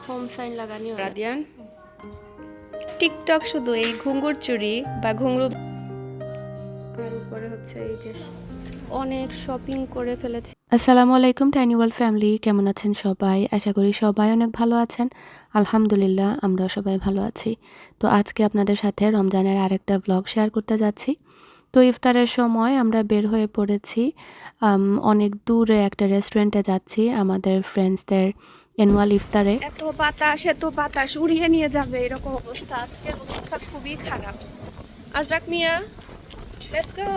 Home sign লাগানি রাদিয়ান TikTok শুধু এই ঘুঙ্গুর চুরি বা ঘুঙ্গুর আর উপরে হচ্ছে এই যে অনেক শপিং করে ফেলেছি। আসসালামু আলাইকুম টাইনি ওয়ার্ল্ড ফ্যামিলি, কেমন আছেন সবাই? আশা করি সবাই অনেক ভালো আছেন। আলহামদুলিল্লাহ আমরা সবাই ভালো আছি। তো আজকে আপনাদের সাথে রমজানের আরেকটা ব্লগ শেয়ার করতে যাচ্ছি। তো ইফতারের সময় আমরা বের হয়ে পড়েছি, অনেক দূরে একটা রেস্টুরেন্টে যাচ্ছি আমাদের ফ্রেন্ডসদের অ্যানুয়াল ইফতারে। এত বাতাস উড়িয়ে নিয়ে যাবে এরকম অবস্থা, আজকের অবস্থা খুবই খারাপ। আজরাক মিয়া, লেটস গো।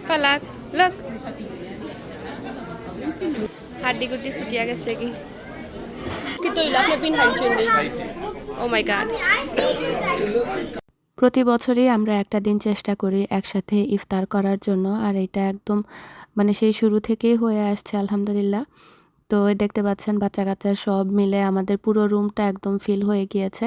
ফালাক লক হাড্ডি গুড্ডি ছুটিয়া গেছে কি ও মাই গড। প্রতি বছরই আমরা একটা দিন চেষ্টা করি একসাথে ইফতার করার জন্য, আর এটা একদম মানে সেই শুরু থেকেই হয়ে আসছে আলহামদুলিল্লাহ। তো দেখতে পাচ্ছেন বাচ্চা কাচ্চা সব মিলে আমাদের পুরো রুমটা একদম ফিল হয়ে গিয়েছে।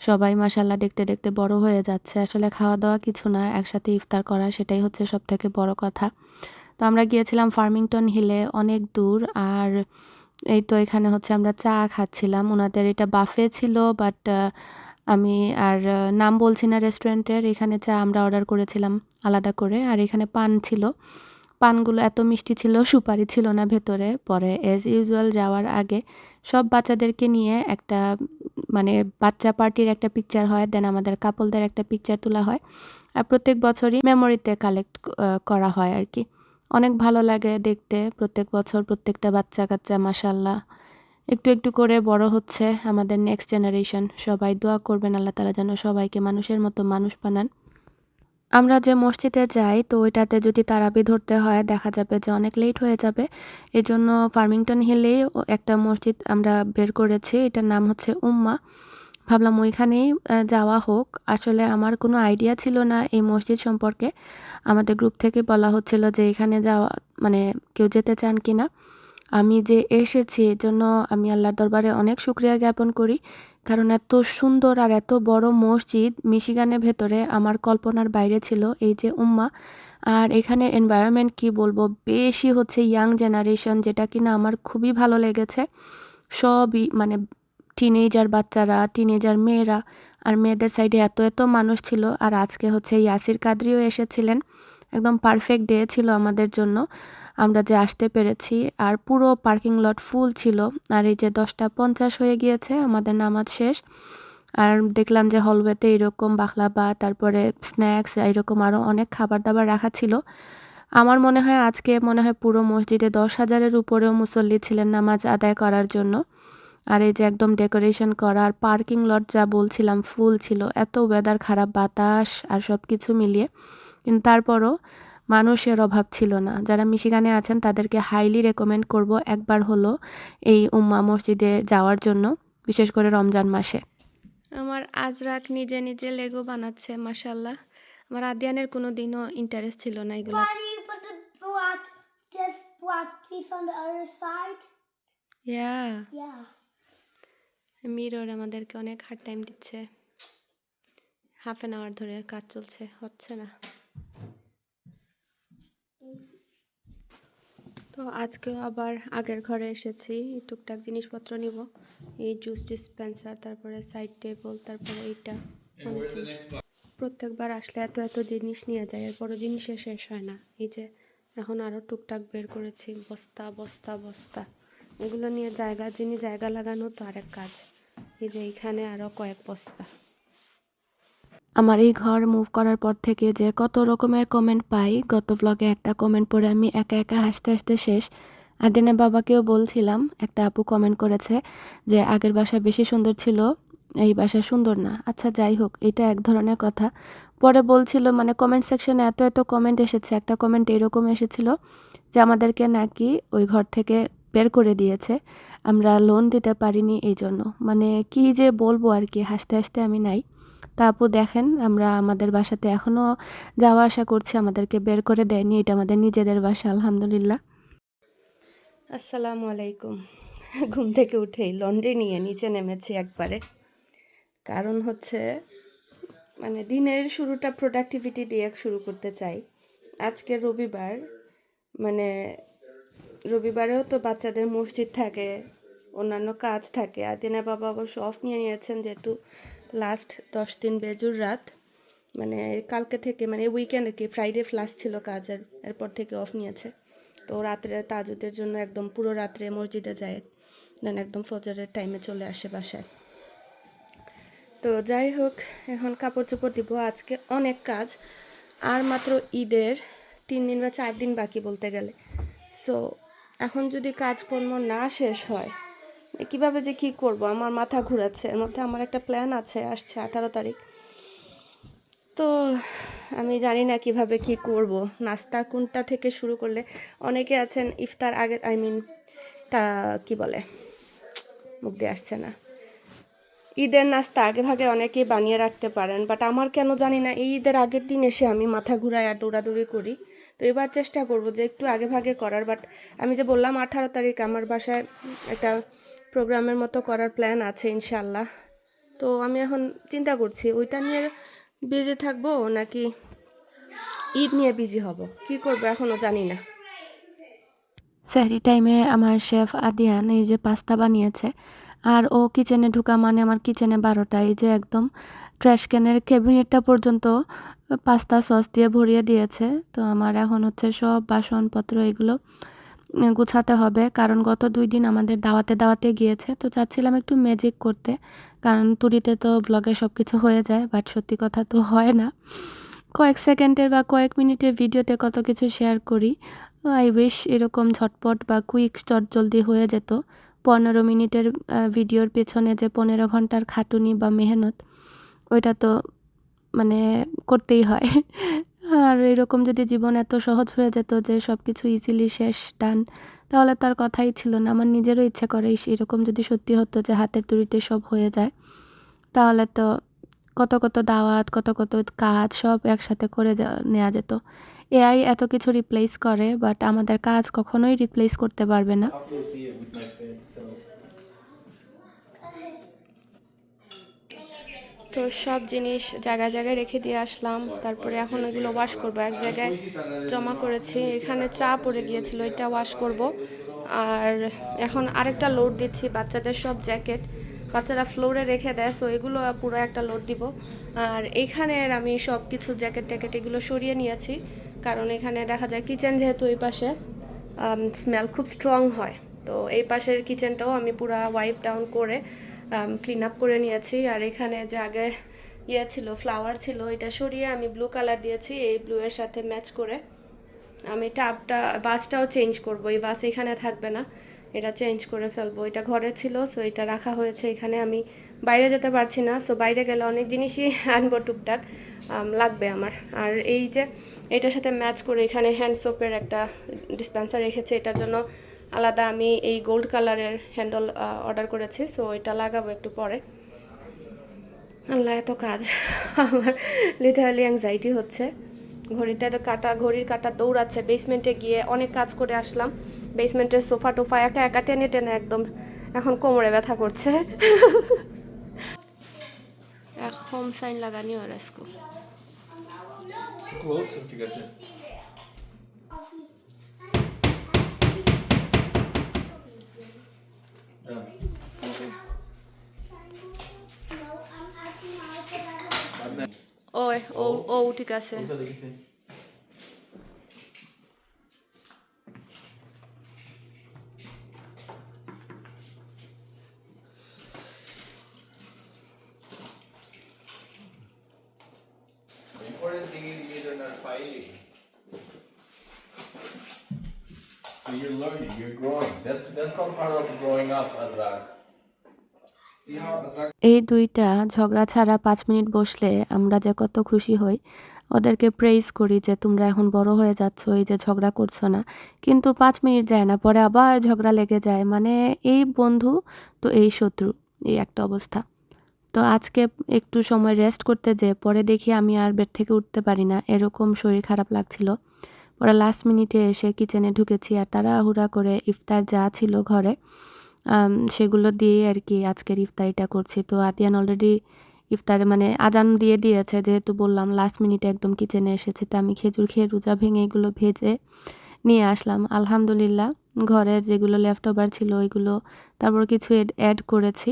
সবাই মাশাআল্লাহ দেখতে দেখতে বড় হয়ে যাচ্ছে। আসলে খাওয়া দাওয়া কিছু না, একসাথে ইফতার করা সেটাই হচ্ছে সবথেকে বড় কথা। তো আমরা গিয়েছিলাম ফার্মিংটন হিলে, অনেক দূর। আর এই তো এখানে হচ্ছে আমরা চা খাচ্ছিলাম, ওনাদের এটা বাফে ছিল, বাট আমি আর নাম বলছি না রেস্টুরেন্টের। এখানে চা আমরা অর্ডার করেছিলাম আলাদা করে, আর এখানে পান ছিল। পানগুলো এত মিষ্টি ছিল, সুপারি ছিল না ভেতরে। পরে অ্যাজ ইউজুয়াল যাওয়ার আগে সব বাচ্চাদেরকে নিয়ে একটা মানে বাচ্চা পার্টির একটা পিকচার হয়, দেন আমাদের কাপলদের একটা পিকচার তোলা হয়। আর প্রত্যেক বছরই মেমোরিতে কালেক্ট করা হয় আর কি। অনেক ভালো লাগে দেখতে, প্রত্যেক বছর প্রত্যেকটা বাচ্চা কাচ্চা মাশাআল্লাহ একটু একটু করে বড় হচ্ছে। আমাদের নেক্সট জেনারেশন, সবাই দোয়া করবেন আল্লাহ তাআলা যেন সবাইকে মানুষের মতো মানুষ বানান। আমরা যে মসজিদে যাই তো ওইটাতে যদি তারাবি ধরতে হয় দেখা যাবে যে অনেক লেট হয়ে যাবে। এজন্য ফার্মিংটন হিলেই একটা মসজিদ আমরা বের করেছি, এটার নাম হচ্ছে উম্মা। ভাবলাম ওইখানেই যাওয়া হোক। আসলে আমার কোনো আইডিয়া ছিল না এই মসজিদ সম্পর্কে। আমাদের গ্রুপ থেকে বলা হচ্ছিল যে এখানে যাওয়া মানে কেউ যেতে চান কিনা। আমি যে এসেছি এজন্য আমি আল্লাহর দরবারে অনেক শুকরিয়া জ্ঞাপন করি, কারণ এত সুন্দর আর এত বড় মসজিদ মিশিগানের ভেতরে আমার কল্পনার বাইরে ছিল এই যে উম্মা। আর এখানের এনভায়রনমেন্ট কি বলবো, বেশি হচ্ছে ইয়াং জেনারেশন, যেটা কিনা আমার খুবই ভালো লেগেছে। সবই মানে টিনেজার বাচ্চারা, টিনেজার মেয়েরা, আর মেয়েদের সাইডে এত এত মানুষ ছিল। আর আজকে হচ্ছে ইয়াসির কাদরিও এসেছিলেন, একদম পারফেক্ট ডে ছিল আমাদের জন্য, আমরা যে আসতে পেরেছি। আর পুরো পার্কিং লট ফুল ছিল। আর এই যে 10:50 হয়ে গিয়েছে আমাদের নামাজ শেষ, আর দেখলাম যে হলওয়েতে এরকম বাখলাবা, তারপরে স্ন্যাক্স, এরকম আরও অনেক খাবার দাবার রাখা ছিল। আমার মনে হয় আজকে পুরো মসজিদে 10,000-এর উপরেও মুসল্লি ছিলেন নামাজ আদায় করার জন্য। আর এই যে একদম ডেকোরেশন করা, আর পার্কিং লট যা বলছিলাম ফুল ছিল। এত ওয়েদার খারাপ, বাতাস আর সব কিছু মিলিয়ে, কিন্তু তারপরও মানুষের অভাব ছিল না। যারা মিশিগানে আছেন তাদেরকে হাইলি রেকমেন্ড করব একবার হলো এই উম্মা মসজিদে যাওয়ার জন্য, বিশেষ করে রমজান মাসে। আমার আজরাক নিজে নিজে লেগো বানাচ্ছে মাশাআল্লাহ। আমার আদিয়ানের কোনো দিনও ইন্টারেস্ট ছিল না এগুলো। মিরর আমাদেরকে অনেক হার্ড টাইম দিচ্ছে, হাফ অ্যান আওয়ার ধরে কাজ চলছে, হচ্ছে না। তো আজকে আবার আগের ঘরে এসেছি, টুকটাক জিনিসপত্র নিব। এই জুস ডিসপেন্সার, তারপরে সাইড টেবল, তারপরে এইটা। প্রত্যেকবার আসলে এত এত জিনিস নিয়ে যায়, এরপরও জিনিসের শেষ হয় না। এই যে এখন আরও টুকটাক বের করেছি, বস্তা বস্তা বস্তা। এগুলো নিয়ে জায়গা লাগানো তো আরেক কাজ। এই যে এইখানে আরও কয়েক বস্তা। আমার এই ঘর মুভ করার পর থেকে যে কত রকমের কমেন্ট পাই, গত ব্লগে একটা কমেন্ট পড়ে আমি একা একা হাসতে হাসতে শেষ। আদিনের বাবাকেও বলছিলাম, একটা আপু কমেন্ট করেছে যে আগের বাসা বেশি সুন্দর ছিল, এই বাসা সুন্দর না। আচ্ছা যাই হোক, এটা এক ধরনের কথা। পরে বলছিল মানে কমেন্ট সেকশনে এত এত কমেন্ট এসেছে, একটা কমেন্ট এরকম এসেছিল যে আমাদেরকে নাকি ওই ঘর থেকে বের করে দিয়েছে, আমরা লোন দিতে পারিনি এই জন্য। মানে কি যে বলবো আর কি, হাসতে হাসতে আমি নাই। তা আপু দেখেন, আমরা আমাদের বাসাতে এখনও যাওয়া আসা করছি, আমাদেরকে বের করে দেয়নি, এটা আমাদের নিজেদের বাসা আলহামদুলিল্লাহ। আসসালামু আলাইকুম। ঘুম থেকে উঠেই লন্ড্রি নিয়ে নিচে নেমেছি একবারে। কারণ হচ্ছে মানে দিনের শুরুটা প্রোডাক্টিভিটি দিয়ে শুরু করতে চাই। আজকে রবিবার, মানে রবিবারেও তো বাচ্চাদের মসজিদ থাকে, অন্যান্য কাজ থাকে। আদিনের বাবা অবশ্য অফ নিয়ে নিয়েছেন, যেহেতু লাস্ট 10 দিন বেজুর রাত, মানে কালকে থেকে, মানে উইকেন্ড আর কি, ফ্রাইডে ফ্লাস ছিল কাজের, এরপর থেকে অফ নিয়েছে। তো রাত্রে তাজুদের জন্য একদম পুরো রাত্রে মসজিদে যায়, দেন একদম ফজরের টাইমে চলে আসে বাসায়। তো যাই হোক, এখন কাপড় চোপড় দিব। আজকে অনেক কাজ, আর মাত্র ঈদের 3 দিন বা 4 দিন বাকি বলতে গেলে। সো এখন যদি কাজকর্ম না শেষ হয়, কিভাবে যে কী করব আমার মাথা ঘুরাচ্ছে। এর মধ্যে আমার একটা প্ল্যান আছে, আসছে 18 তারিখ। তো আমি জানি না কিভাবে কি করব, নাস্তা কোনটা থেকে শুরু করলে। অনেকে আছেন ইফতার আগে, আই মিন তা কি বলে, মুখ দিয়ে আসছে না, ঈদের নাস্তা আগে ভাগে অনেকেই বানিয়ে রাখতে পারেন, বাট আমার কেন জানি না এই ঈদের আগের দিন এসে আমি মাথা ঘুরাই আর দৌড়াদৌড়ি করি। তো এবার চেষ্টা করব যে একটু আগে ভাগে করার। বাট আমি যে বললাম 18 তারিখ আমার বাসায় একটা প্রোগ্রামের মতো করার প্ল্যান আছে ইনশাল্লাহ। তো আমি এখন চিন্তা করছি ওইটা নিয়ে বিজি থাকবো নাকি ঈদ নিয়ে বিজি হব, কি করব এখনও জানি না। সেহরি টাইমে আমার শেফ আদিয়ান এই যে পাস্তা বানিয়েছে, আর ও কিচেনে ঢুকা মানে আমার কিচেনে 12টা। এই যে একদম ট্র্যাশ ক্যানের ক্যাবিনেটটা পর্যন্ত পাস্তা সস দিয়ে ভরিয়ে দিয়েছে। তো আমার এখন হচ্ছে সব বাসনপত্র এগুলো গুছাতে হবে, কারণ গত 2 দিন আমাদের দাওয়াতে গিয়েছে। তো চাচ্ছিলাম একটু ম্যাজিক করতে, কারণ তুরিতে তো ব্লগে সব কিছু হয়ে যায়, বাট সত্যি কথা তো হয় না। কয়েক সেকেন্ডের বা কয়েক মিনিটের ভিডিওতে কত কিছু শেয়ার করি। আই উইশ এরকম ঝটপট বা কুইক চটজলদি হয়ে যেত। 15 মিনিটের ভিডিওর পেছনে যে 15 ঘন্টার খাটুনি বা মেহনত, ওইটা তো মানে করতেই হয়। আর এরকম যদি জীবন এত সহজ হয়ে যেত যে সব কিছু ইজিলি শেষ ডান, তাহলে তার কথাই ছিল না। আমার নিজেরও ইচ্ছে করে এরকম যদি সত্যি হতো যে হাতের তুড়িতে সব হয়ে যায়, তাহলে তো কত দাওয়াত, কত কাজ সব একসাথে করে নেওয়া যেত। এআই এত কিছু রিপ্লেস করে, বাট আমাদের কাজ কখনোই রিপ্লেস করতে পারবে না। তো সব জিনিস জায়গায় রেখে দিয়ে আসলাম, তারপরে এখন ওইগুলো ওয়াশ করব। এক জায়গায় জমা করেছি, এখানে চা পড়ে গিয়েছিল, এটা ওয়াশ করব। আর এখন আরেকটা লোড দিচ্ছি, বাচ্চাদের সব জ্যাকেট বাচ্চারা ফ্লোরে রেখে দেয়, সো এগুলো পুরো একটা লোড দিব। আর এইখানের আমি সব কিছু জ্যাকেট ট্যাকেট এগুলো সরিয়ে নিয়েছি, কারণ এখানে দেখা যায় কিচেন যেহেতু এই পাশে স্মেল খুব স্ট্রং হয়। তো এই পাশের কিচেনটাও আমি পুরো ওয়াইপ ডাউন করে ক্লিন আপ করে নিয়েছি। আর এখানে যে আগে ছিল, ফ্লাওয়ার ছিল, এটা সরিয়ে আমি ব্লু কালার দিয়েছি, এই ব্লু এর সাথে ম্যাচ করে। আমি বাসটাও চেঞ্জ করব, এই বাস এখানে থাকবে না, এটা চেঞ্জ করে ফেলবো। এটা ঘরে ছিল, সো এটা রাখা হয়েছে এখানে। আমি বাইরে যেতে পারছি না, সো বাইরে গেলে অনেক জিনিসই আনবো, টুকটাক লাগবে আমার। আর এই যে এটার সাথে ম্যাচ করে এখানে হ্যান্ড সোপের একটা ডিসপেন্সার রেখেছে, এটার জন্য আলাদা আমি এই গোল্ড কালারের হ্যান্ডেল অর্ডার করেছি, সো এটা লাগাবো একটু পরে। আল্লাহ, এত কাজ আমার লিটারালি অ্যাংজাইটি হচ্ছে। ঘড়ির কাটা দৌড়াচ্ছে। বেসমেন্টে গিয়ে অনেক কাজ করে আসলাম, বেসমেন্টের সোফা টোফা একা একা টেনে টেনে একদম এখন কোমরে ব্যথা করছে। এখন সাইন লাগানি আর এসকো ঠিক আছে। ওই ও ও ঠিক আছে। Important thing is you're not fighting. So you're learning, you're growing. That's called part of growing up, Adrak. See how Adrak. এই দুইটা ঝগড়া ছাড়া 5 মিনিট বসলে আমরা যে কত খুশি হই। ওদেরকে প্রেইজ করি যে তোমরা এখন বড় হয়ে যাচ্ছ, এই যে ঝগড়া করছো না। কিন্তু 5 মিনিট যায় না, পরে আবার ঝগড়া লেগে যায়। মানে এই বন্ধু তো এই শত্রু, এই একটা অবস্থা। তো আজকে একটু সময় রেস্ট করতে যেয়ে পরে দেখি আমি আর বেড থেকে উঠতে পারি না, এরকম শরীর খারাপ লাগছিল। পরে লাস্ট মিনিটে এসে কিচেনে ঢুকেছি, আর তাড়াহুড়া করে ইফতার যা ছিল ঘরে সেগুলো দিয়েই আর কি আজকের ইফতারিটা করছি। তো আতিয়ান অলরেডি ইফতারে মানে আজান দিয়ে দিয়েছে, যেহেতু বললাম লাস্ট মিনিটে একদম কিচেনে এসেছে। তো আমি খেজুর খেয়ে রোজা ভেঙে এগুলো ভেজে নিয়ে আসলাম। আলহামদুলিল্লাহ ঘরের যেগুলো লেফট ওভার ছিল ওইগুলো তারপর কিছু অ্যাড করেছি।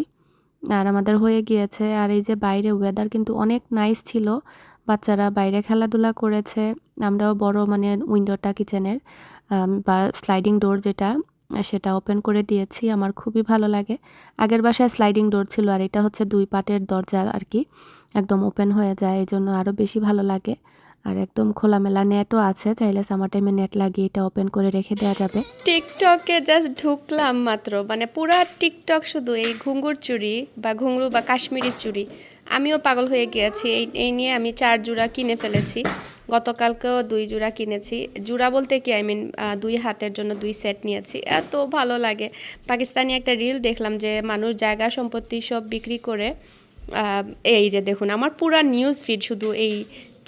আর আমাদের হয়ে গিয়েছে। আর এই যে বাইরে ওয়েদার কিন্তু অনেক নাইস ছিল। বাচ্চারা বাইরে খেলাধুলা করেছে। আমরাও বড় মানে উইন্ডোটা কিচেনের বা স্লাইডিং ডোর যেটা সেটা ওপেন করে দিয়েছি। আমার খুবই ভালো লাগে। আগের বাসায় স্লাইডিং ডোর ছিল আর এটা হচ্ছে ২ পাটের দরজা আর কি। একদম ওপেন হয়ে যায়, এজন্য আরও বেশি ভালো লাগে। আর একদম খোলামেলা নেটও আছে, চাইলে সামার টাইমে নেট লাগিয়ে এটা ওপেন করে রেখে দেওয়া যাবে। টিকটকে জাস্ট ঢুকলাম মাত্র, মানে পুরা টিকটক শুধু এই ঘুঙুর চুড়ি বা ঘুঙরু বা কাশ্মীরি চুড়ি। আমিও পাগল হয়ে গিয়েছি এই নিয়ে। আমি 4 জোড়া কিনে ফেলেছি। গতকালকেও 2 জোড়া কিনেছি। জোড়া বলতে কি, আই মিন 2 হাতের জন্য 2 সেট নিয়েছি। এত ভালো লাগে। পাকিস্তানি একটা রিল দেখলাম যে মানুষ জায়গা সম্পত্তি সব বিক্রি করে, এই যে দেখুন আমার পুরা নিউজ ফিড শুধু এই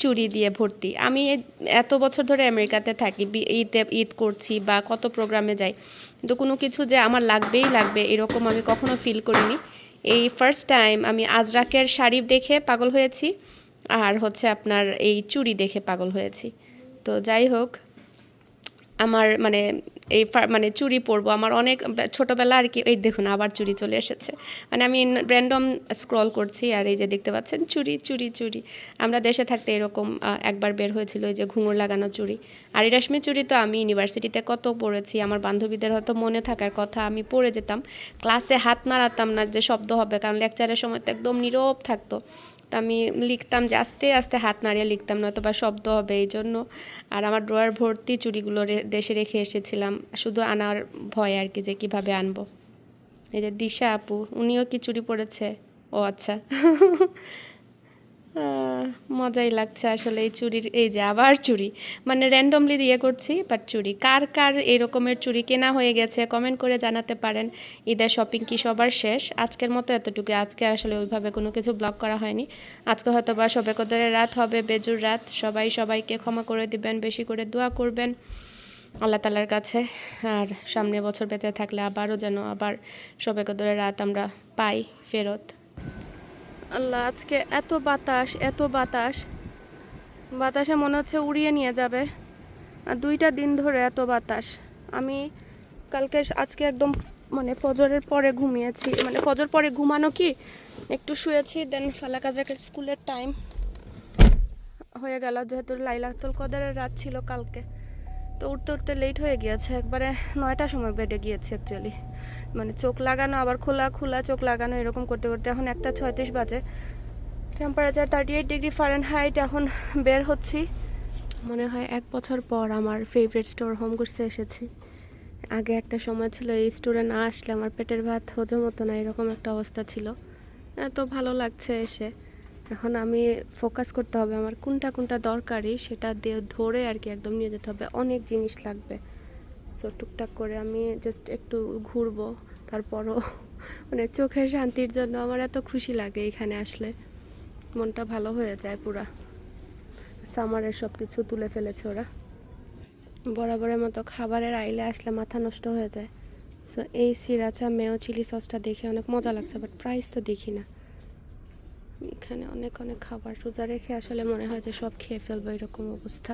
চুড়ি দিয়ে ভর্তি। আমি এত বছর ধরে আমেরিকাতে থাকি, ঈদ করছি বা কত প্রোগ্রামে যাই, কিন্তু কোনো কিছু যে আমার লাগবেই লাগবে এরকম আমি কখনো ফিল করিনি। এই ফার্স্ট টাইম আমি আজরাকের শাড়ি দেখে পাগল হয়েছি, আর হচ্ছে আপনার এই চুড়ি দেখে পাগল হয়েছি। তো যাই হোক, আমার মানে এই মানে চুড়ি পরবো আমার অনেক ছোটোবেলা আর কি। এই দেখুন আবার চুড়ি চলে এসেছে। মানে আমি র্যান্ডম স্ক্রল করছি আর এই যে দেখতে পাচ্ছেন চুড়ি চুড়ি চুড়ি। আমরা দেশে থাকতে এরকম একবার বের হয়েছিল এই যে ঘুঙুর লাগানো চুড়ি। আর এই রেশমি চুড়ি তো আমি ইউনিভার্সিটিতে কত পড়েছি, আমার বান্ধবীদের হয়তো মনে থাকার কথা, আমি পরে যেতাম। ক্লাসে হাত নাড়াতাম না যে শব্দ হবে, কারণ লেকচারের সময় তো একদম নীরব থাকতো। তো আমি লিখতাম যে আস্তে আস্তে হাত নাড়িয়ে লিখতাম, নয়তো বা শব্দ হবে এই জন্য। আর আমার ড্রয়ার ভর্তি চুড়িগুলো দেশে রেখে এসেছিলাম, শুধু আনার ভয় আর কি, যে কীভাবে আনবো। এই যে দিশা আপু, উনিও কি চুড়ি পরেছে? ও আচ্ছা। মজাই লাগছে আসলে এই চুড়ির, এই যে আবার চুড়ি, মানে র্যান্ডমলি দিয়ে করছি বাট চুড়ি। কার কার এরকমের চুড়ি কেনা হয়ে গেছে কমেন্ট করে জানাতে পারেন। ঈদের শপিং কি সবার শেষ? আজকের মতো এতটুকু। আজকে আসলে ওইভাবে কোনো কিছু ব্লগ করা হয়নি। আজকে হয়তো বা শবে কদরের রাত হবে, বেজুর রাত। সবাই সবাইকে ক্ষমা করে দিবেন, বেশি করে দোয়া করবেন আল্লাহ তালার কাছে। আর সামনের বছর বেঁচে থাকলে আবারও যেন আবার শবে কদরের রাত আমরা পাই ফেরত। আল্লাহ, আজকে এত বাতাস, এত বাতাস, বাতাসে মনে হচ্ছে উড়িয়ে নিয়ে যাবে। আর 2টা দিন ধরে এত বাতাস। আমি আজকে একদম মানে ফজরের পরে ঘুমিয়েছি, মানে ফজর পরে ঘুমানো কি, একটু শুয়েছি, দেন ফালাকাজাকের স্কুলের টাইম হয়ে গেল, যেহেতু লাইলাতুল কদরের রাত ছিল কালকে। তো উঠতে উঠতে লেট হয়ে গিয়েছে, একবারে 9টার সময় বেডে গিয়েছে অ্যাকচুয়ালি। মানে চোখ লাগানো আবার খোলা খোলা চোখ লাগানো এরকম করতে করতে এখন 1:36 বাজে। Temperature 38 degree Fahrenheit. এখন বের হচ্ছি। মনে হয় 1 বছর পর আমার ফেভারিট স্টোর হোম গুডসে এসেছি। আগে একটা সময় ছিল এই স্টোরে না আসলে আমার পেটের ভাত হজম হতো না, এরকম একটা অবস্থা ছিল। এত ভালো লাগছে এসে। এখন আমি ফোকাস করতে হবে আমার কোনটা কোনটা দরকারি, সেটা দিয়ে ধরে আর কি একদম নিয়ে যেতে হবে। অনেক জিনিস লাগবে, সো টুকটাক করে আমি জাস্ট একটু ঘুরবো। তারপরও মানে চোখের শান্তির জন্য আমার এত খুশি লাগে এখানে আসলে, মনটা ভালো হয়ে যায় পুরা। সামারের সব কিছু তুলে ফেলেছে ওরা। বরাবরের মতো খাবারের আইলে আসলে মাথা নষ্ট হয়ে যায়। সো এই সিরাচা মেয়ো চিলি সসটা দেখে অনেক মজা লাগছে, বাট প্রাইস তো দেখি না। এখানে অনেক অনেক খাবার রোজা রেখে আসলে মনে হয় যে সব খেয়ে ফেলবো এরকম অবস্থা।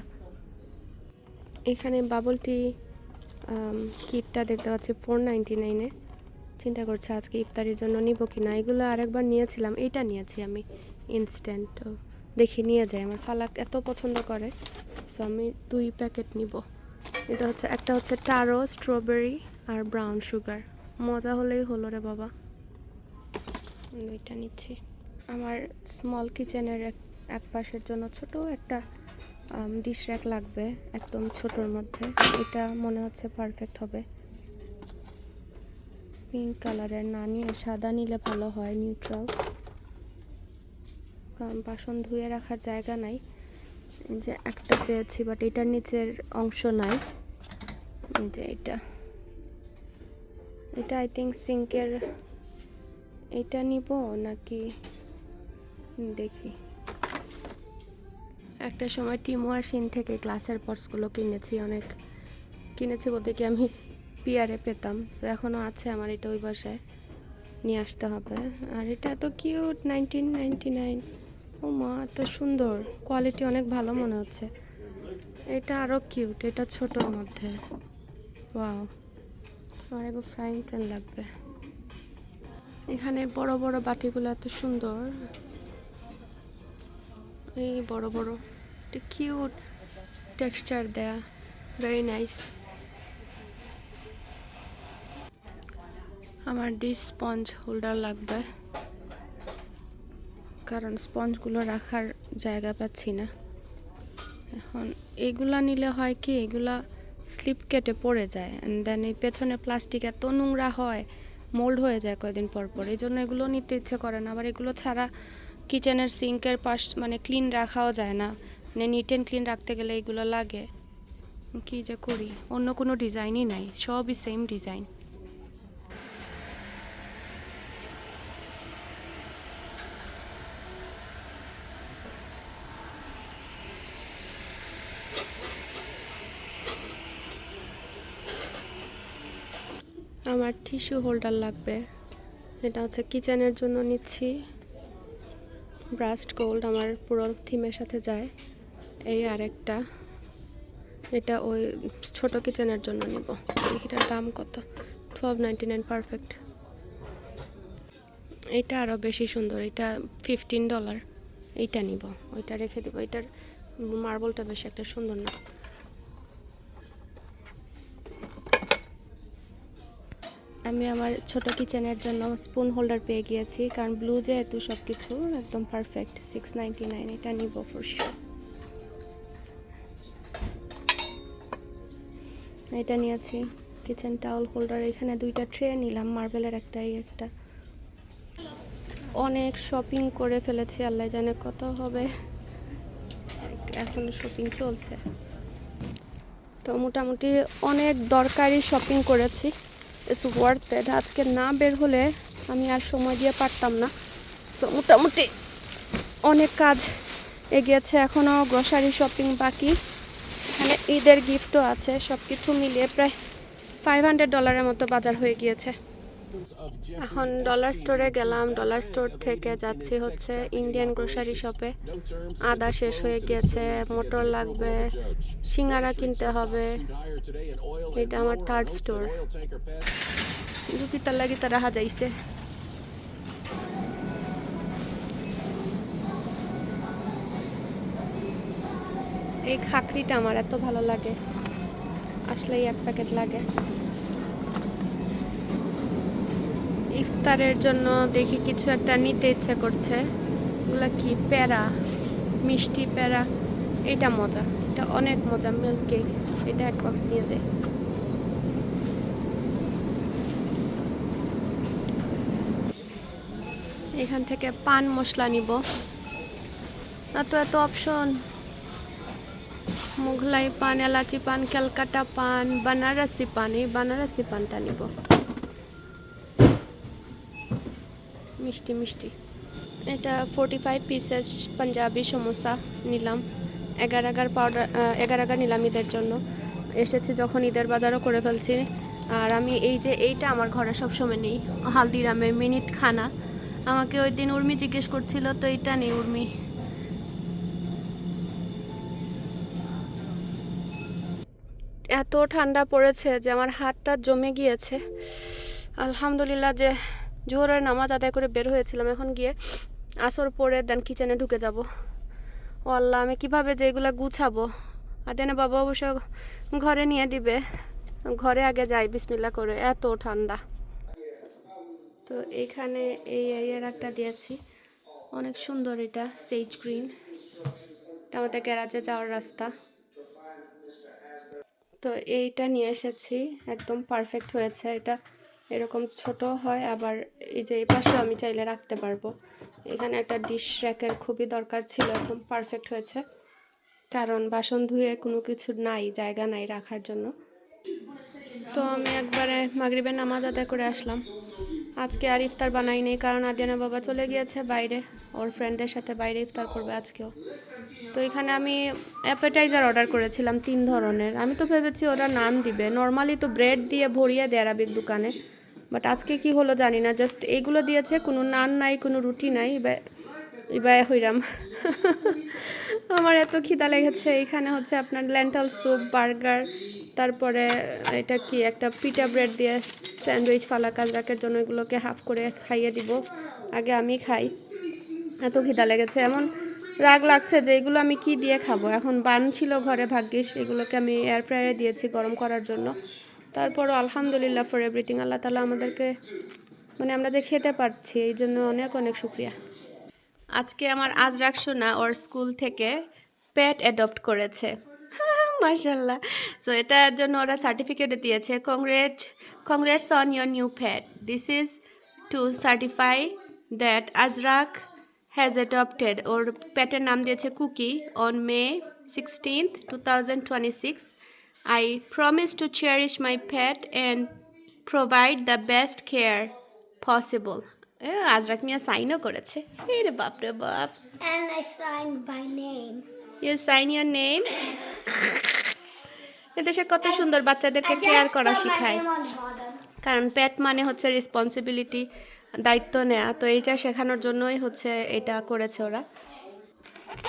এখানে বাবল টি কিটটা দেখতে পাচ্ছি 499-এ। চিন্তা করছি আজকে ইফতারির জন্য নিব কি না। এগুলো আরেকবার নিয়েছিলাম, এইটা নিয়েছি আমি ইনস্ট্যান্ট, দেখি নিয়ে যাই। আমার ফালাক এত পছন্দ করে, সো আমি 2 প্যাকেট নিব। এটা হচ্ছে একটা হচ্ছে টারো স্ট্রবেরি আর ব্রাউন সুগার। মজা হলেই হলো রে বাবা। 2টা নিচ্ছি। আমার স্মল কিচেনের এক পাশের জন্য ছোট একটা ডিশ র্যাক লাগবে, একদম ছোটোর মধ্যে। এটা মনে হচ্ছে পারফেক্ট হবে। পিঙ্ক কালারের না নিয়ে সাদা নিলে ভালো হয়, নিউট্রাল, কারণ বাসন ধুয়ে রাখার জায়গা নাই। যে একটা পেয়েছি বাট এটার নিচের অংশ নাই। যে এটা আই থিঙ্ক সিঙ্কের। এটা নিব নাকি দেখি। একটা সময় টিমো আর শিন থেকে গ্লাসের পটসগুলো কিনেছি বলতে কি আমি পিয়ারে পেতাম, তো এখনও আছে আমার এটা, ওই বাসায় নিয়ে আসতে হবে। আর এটা এত কিউট, 1999। ও মা, এত সুন্দর, কোয়ালিটি অনেক ভালো মনে হচ্ছে। এটা আরও কিউট, এটা ছোটোর মধ্যে। ওয়াও, আমার এগো ফ্রাইং প্যান লাগবে। এখানে বড় বড় বাটিগুলো এত সুন্দর, এই বড় বড়, এটা কিউট টেক্সচার দেয়া, ভেরি নাইস। আমার ডিশ স্পঞ্জ হোল্ডার লাগবে, কারণ স্পঞ্জগুলো রাখার জায়গা পাচ্ছি না এখন। এগুলা নিলে হয় কি, এগুলা স্লিপ কেটে পড়ে যায়, অ্যান্ড দেন এই পেছনে প্লাস্টিক এত নোংরা হয়, মোল্ড হয়ে যায় কয়েকদিন পর পর, এই জন্য এগুলো নিতে ইচ্ছে করে না। আবার এগুলো ছাড়া কিচেনের সিঙ্কের পাশ মানে ক্লিন রাখাও যায় না, মানে নিট অ্যান্ড ক্লিন রাখতে গেলে এগুলো লাগে। কি যে করি, অন্য কোনো ডিজাইনই নাই, সবই সেম ডিজাইন। আমার টিস্যু হোল্ডার লাগবে, এটা হচ্ছে কিচেনের জন্য নিচ্ছি। ব্রাস্ট গোল্ড আমার পুরো থিমের সাথে যায়। এই আরেকটা, এটা ওই ছোট কিচেনের জন্য নিব। এটার দাম কত? $12.99, পারফেক্ট। এটা আরও বেশি সুন্দর, এটা $15। এইটা নিব, ওইটা রেখে দেবো, এটার মার্বেলটা বেশি একটা সুন্দর না। আমি আমার ছোট কিচেনের জন্য স্পুন হোল্ডার পেয়ে গিয়েছি, কারণ ব্লু যেহেতু সব কিছু একদম পারফেক্ট। $6.99, এটা নিব ফর শিওর। এটা নিয়েছি কিচেন টাওয়াল হোল্ডার, এখানে দুইটা ট্রে নিলাম, মার্বেলের একটা, এই একটা। অনেক শপিং করে ফেলেছি, আল্লাহ জানে কত হবে, এখন শপিং চলছে। তো মোটামুটি অনেক দরকারি শপিং করেছি, ইটস ওয়ার্থ ইট। আজকে না বের হলে আমি আর সময় দিয়ে পারতাম না। তো মোটামুটি অনেক কাজ এগিয়েছে, এখনও গ্রসারি শপিং বাকি। এখানে ঈদের গিফটও আছে, সব কিছু মিলিয়ে প্রায় $500 মতো বাজার হয়ে গিয়েছে। এখন ডলার স্টোরে গেলাম, ডলার স্টোর থেকে যাচ্ছি হচ্ছে ইন্ডিয়ান গ্রোসারি শপে। আদা শেষ হয়ে গিয়েছে, মোটর লাগবে, সিঙ্গারা কিনতে হবে। এটা আমার থার্ড স্টোর, জুপিতার লাগি তারা হাজাইছে। এই খাকরিটা আমার এত ভালো লাগে, আসলেই এক প্যাকেট লাগে। ইফতারের জন্য দেখি কিছু একটা নিতে ইচ্ছে করছে। এগুলা কি, প্যারা, মিষ্টি প্যারা, এটা মজা, এটা অনেক মজা, মিল্ক কেক, এটা এক বক্স নিয়ে যাই। এখান থেকে পান মশলা নিব, এত এত অপশন, মুঘলাই পান, এলাচি পান, ক্যালকাটা পান, বানারসি পান, এই বানারসি পানটা নিব, মিষ্টি মিষ্টি। এটা 45 পিসেস পাঞ্জাবি সমোসা নিলাম, এগার পাউডার, এগার নিলাম ঈদের জন্য। এসেছি যখন ঈদের বাজারও করে ফেলছি। আর আমি এই যে এইটা আমার ঘরে সবসময় নেই, হালদিরামের মিনিট খানা। আমাকে ওই দিন উর্মি জিজ্ঞেস করছিল, তো এইটা নেই উর্মি। এত ঠান্ডা পড়েছে যে আমার হাতটা জমে গিয়েছে। আলহামদুলিল্লাহ যে জোহরের নামাজ আদায় করে বের হয়েছিলাম, এখন গিয়ে আসর পরে দেন কিচেনে ঢুকে যাব। ও আল্লাহ, আমি কিভাবে যে এগুলা গুছাবো। আর দেনে বাবা অবশ্য ঘরে নিয়ে দিবে, ঘরে আগে যাই বিসমিল্লাহ করে, এত ঠান্ডা। তো এইখানে এই এরিয়ার একটা দিয়েছি, অনেক সুন্দর, এটা সেজ গ্রিন, এটা আমাদের গ্যারাজে যাওয়ার রাস্তা। তো এইটা নিয়ে এসেছি, একদম পারফেক্ট হয়েছে। এটা এরকম ছোট হয়, আবার এই যে এই পাশে আমি চাইলে রাখতে পারবো। এখানে একটা ডিশ র্যাকের খুবই দরকার ছিল, একদম পারফেক্ট হয়েছে, কারণ বাসন ধুয়ে কোনো কিছু নাই, জায়গা নাই রাখার জন্য। তো আমি একবারে মাগরিবের নামাজ আদায় করে আসলাম, আজকে আর ইফতার বানাই নেই, কারণ আদিয়ানা বাবা চলে গিয়েছে বাইরে, ওর ফ্রেন্ডদের সাথে বাইরে ইফতার করবে আজকেও। তো এখানে আমি অ্যাপেটাইজার অর্ডার করেছিলাম 3 ধরনের। আমি তো ভেবেছি ওরা নান দিবে, নর্মালি তো ব্রেড দিয়ে ভরিয়ে দেয় আরবিক দোকানে, বাট আজকে কি হলো জানি না, জাস্ট এইগুলো দিয়েছে, কোনো নান নাই, কোনো রুটি নাই। এবার হইরাম আমার এত খিদা লেগেছে। এখানে হচ্ছে আপনার লেন্টাল স্যুপ, বার্গার, তারপরে এটা কি একটা পিটা ব্রেড দিয়ে স্যান্ডউইচ ফালাক আজরাকের জন্য, এগুলোকে হাফ করে খাইয়ে দিব, আগে আমি খাই। এত খিদা লেগেছে, এমন রাগ লাগছে যে এগুলো আমি কি দিয়ে খাবো। এখন বান ছিল ঘরে ভাগ্যিস, এগুলোকে আমি এয়ার ফ্রায়ারে দিয়েছি গরম করার জন্য। তারপরও আলহামদুলিল্লাহ ফর এভরিথিং, আল্লাহ তালা আমাদেরকে মানে আমরা যে খেতে পারছি এই জন্য অনেক অনেক শুক্রিয়া। আজকে আমার আজরাক সোনা ওর স্কুল থেকে পেট অ্যাডপ্ট করেছে, মাশাল্লাহ। সো এটার জন্য ওরা সার্টিফিকেট দিয়েছে, congrats on your new pet, this is to certify that Azraq has adopted. ওর পেটের নাম দিয়েছে Cookie. On May 16th 2026 I promise to cherish my pet and provide the best care possible. Azraq Mia সাইনও করেছে, রে বাপ রে বাপ। And I signed my name. You sign your name. এদেশে কত সুন্দর বাচ্চাদেরকে কেয়ার করা শেখায়, on the bottom. কারণ পেট মানে হচ্ছে রেসপন্সিবিলিটি, দায়িত্ব নেওয়া। তো এইটা শেখানোর জন্যই হচ্ছে এটা করেছে ওরা।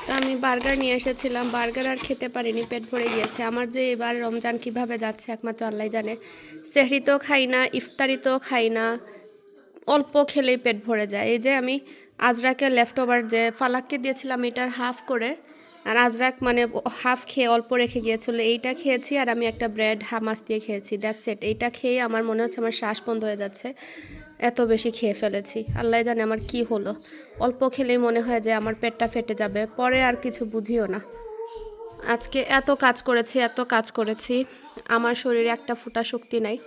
তো আমি বার্গার নিয়ে এসেছিলাম, বার্গার আর খেতে পারিনি, পেট ভরে গিয়েছে। আমার যে এবার রমজান কিভাবে যাচ্ছে একমাত্র আল্লাহ জানে। সেহরিতেও খাই না, ইফতারিতেও খাই না, অল্প খেলেই পেট ভরে যায়। এই যে আমি আজরাকের লেফট ওভার যে ফালাককে দিয়েছিলাম এটার হাফ করে, আর আজরাক মানে হাফ খেয়ে অল্প রেখে গিয়েছিল, এইটা খেয়েছি। আর আমি একটা ব্রেড হামাস দিয়ে খেয়েছি, দ্যাটস ইট। এইটা খেয়ে আমার মনে হচ্ছে আমার শ্বাস বন্ধ হয়ে যাচ্ছে, এত বেশি খেয়ে ফেলেছি। আল্লাহ জানে আমার কি হলো, অল্প খেলেই মনে হয় যে আমার পেটটা ফেটে যাবে, পরে আর কিছু বুঝিও না। আজকে এত কাজ করেছি, আমার শরীরে একটা ফোঁটা শক্তি নাই।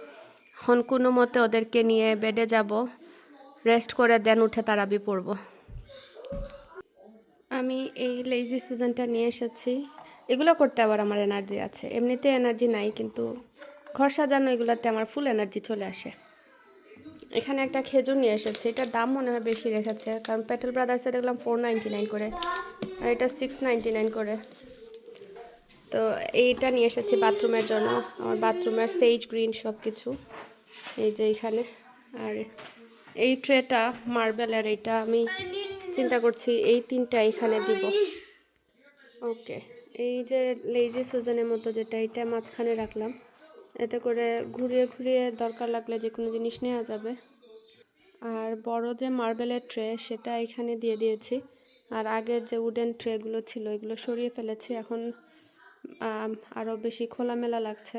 এখন কোনো মতে ওদেরকে নিয়ে বেডে যাব, রেস্ট করে দেন উঠে তারাবি পড়ব। আমি এই লেজি সিজনটা নিয়ে এসেছি, এগুলো করতে আবার আমার এনার্জি আছে, এমনিতে এনার্জি নাই, কিন্তু ঘর সাজানো এগুলোতে আমার ফুল এনার্জি চলে আসে। এখানে একটা খেজুর নিয়ে এসেছি, এটার দাম মনে হয় বেশি রেখেছে, কারণ প্যাটেল ব্রাদার্সে দেখলাম 499 করে, আর এটা 699 করে। তো এইটা নিয়ে এসেছি বাথরুমের জন্য, আমার বাথরুমের সেইজ গ্রিন সব কিছু এই যে এইখানে। আর এই ট্রেটা মার্বেলের, এইটা আমি চিন্তা করছি এই 3টা এখানে দিব। ওকে, এই যে লেজি সুজনের মতো যেটা, এটা মাঝখানে রাখলাম, এতে করে ঘুরিয়ে ঘুরিয়ে দরকার লাগলে যে কোনো জিনিস নেওয়া যাবে। আর বড় যে মার্বেলের ট্রে সেটা এখানে দিয়ে দিয়েছি, আর আগের যে উডেন ট্রেগুলো ছিল এগুলো সরিয়ে ফেলেছি, এখন আরও বেশি খোলামেলা লাগছে।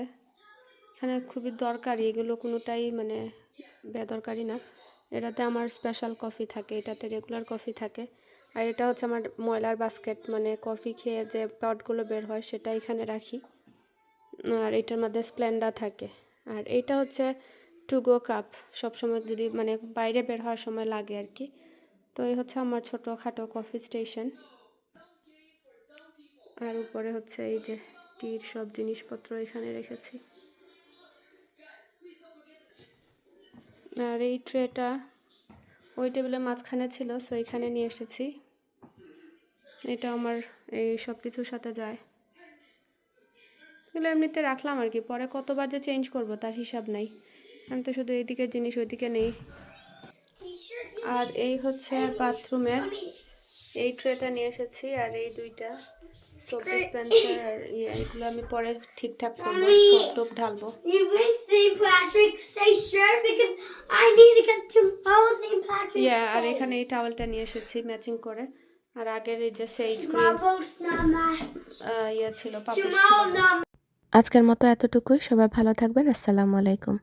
এখানে খুবই দরকারি, এগুলো কোনোটাই মানে বেদরকারি না। এটাতে আমার স্পেশাল কফি থাকে, এটাতে রেগুলার কফি থাকে। আর এটা হচ্ছে আমার ময়লার বাস্কেট, মানে কফি খেয়ে যে পটগুলো বের হয় সেটা এখানে রাখি। আর এটার মধ্যে স্প্লেন্ডার থাকে। আর এইটা হচ্ছে টু গো কাপ, সবসময় যদি মানে বাইরে বের হওয়ার সময় লাগে আর কি। তো এই হচ্ছে আমার ছোটোখাটো কফি স্টেশন। আর উপরে হচ্ছে এই যে টির সব জিনিসপত্র এখানে রেখেছি। আর এই ট্রেটা ওই টেবিলের মাঝখানে ছিল, সো এখানে নিয়ে এসেছি। এটা আমার এই সব কিছুর সাথে যায়, এগুলো এমনিতে রাখলাম আর কি, পরে কতবার যে চেঞ্জ করব তার হিসাব নাই। আমি তো শুধু এইদিকের জিনিস ওইদিকে নেই। আর এই হচ্ছে বাথরুমের এই ট্রেটা নিয়ে এসেছি, আর এই 2টা সোপ ডিসপেন্সার, আর এগুলো আমি পরে ঠিকঠাক করবো, সোপ টোপ ঢালবো। You bring St. Patrick's Day shirt because I need to get tomorrow St. Patrick's Day. আর এখানে এই টাওয়েলটা নিয়ে এসেছি ম্যাচিং করে, আর আগের এই যে সেইজ গ্রিন Tomorrow's not match. ছিল, পাপোশ ছিল। Tomorrow not আজকের মতো এতটুকুই। সবাই ভালো থাকবেন। আসসালামু আলাইকুম।